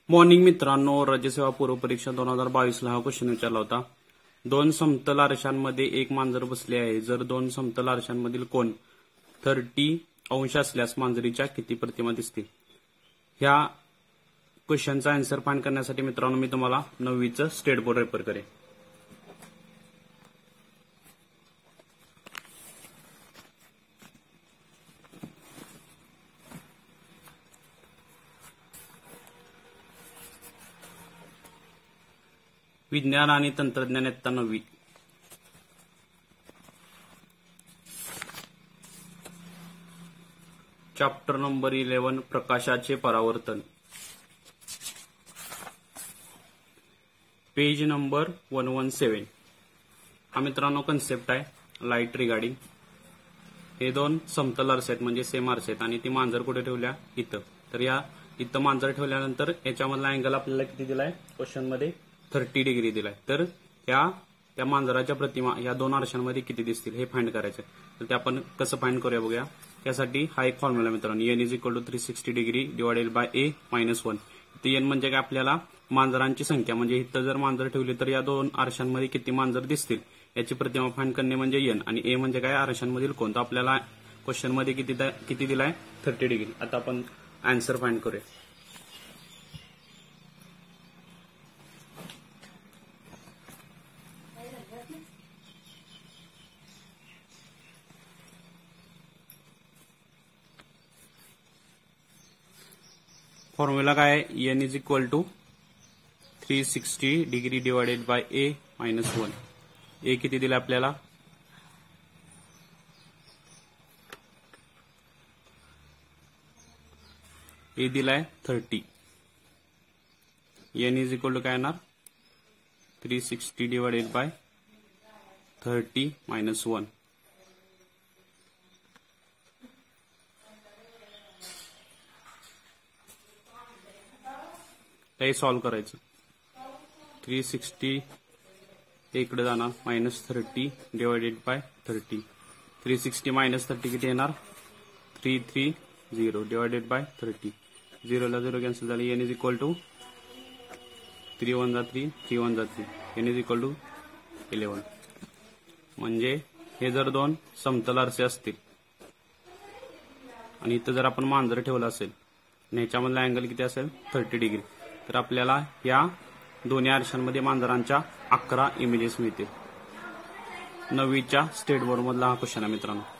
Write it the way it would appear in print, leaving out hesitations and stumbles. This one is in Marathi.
मॉर्निंग मित्रांनो, राज्यसेवा पूर्व परीक्षा 2022 ला हा क्वेश्चन विचारला होता। दोन समतल आरशांमध्ये एक मांजर बसले आहे। जर दोन समतल आरशांमधील कोन 30 अंश असल्यास मांजरीच्या किती प्रतिमा दिसतील? ह्या क्वेश्चनचा आन्सर फाइंड करण्यासाठी मित्रांनो मी तुम्हाला 9वीचं स्टेट बोर्ड रेफर करेन। विज्ञान आणि तंत्रज्ञान इयत्ता 9वी। चॅप्टर नंबर 11 प्रकाशाचे परावर्तन, पेज नंबर 117। हा मित्रांनो कन्सेप्ट आहे लाईट रिगार्डिंग। हे दोन समतल आरसे आहेत म्हणजे सेम आरसे आहेत आणि ती मांजर कुठे ठेवल्या? इथं। तर या इथं मांजर ठेवल्यानंतर याच्यामधला अँगल आपल्याला किती दिलाय क्वेश्चन मध्ये? 30 डिग्री दिलाय। तर त्या मांजराच्या प्रतिमा या दोन आरशांमध्ये किती दिसतील हे फाइंड करायचं आहे। तर ते आपण कसं फाइंड करूया बघूया। त्यासाठी हा एक फॉर्म्युला मित्रांनो, n = 360 degree divided by a - 1। इथे n म्हणजे काय? आपल्याला मांजरांची संख्या, म्हणजे इथं जर मांजर ठेवली तर या दोन आरशांमध्ये किती मांजर दिसतील याची प्रतिमा फाइंड करणे म्हणजे n, आणि a म्हणजे काय? आरशांमधील कोन। तर आपल्याला क्वेश्चन मध्ये किती दिलाय? 30 डिग्री। आता आपण आन्सर फाइंड करूया। फॉर्म्युला काय आहे? n = 360 degree divided by a - 1। a किती दिला आपल्याला? a दिलाय 30। n = काय येणार? 360 डिवाइडेड बाय 30 - 1। हे सॉल्व करायचं। 360 इकडे जाणार, -30 डिवाइडेड बाय 30। 360 - 30 किती येणार? 330 डिवाइडेड बाय 30। 0 ला 0 कॅन्सल झाले। n = 3 × 1 = 3, 3 × 1 = 3। n = 11। म्हणजे हे जर दोन समतल आरसे असतील आणि इथं जर आपण मांजर ठेवलं असेल आणि ह्याच्यामधला अँगल किती असेल? 30 डिग्री। तर आपल्याला या दोन्ही आरशांमध्ये मांजरांच्या 11 इमेजेस मिळतील। 9वीच्या स्टेट बोर्ड मधला हा क्वेश्चन आहे मित्रांनो।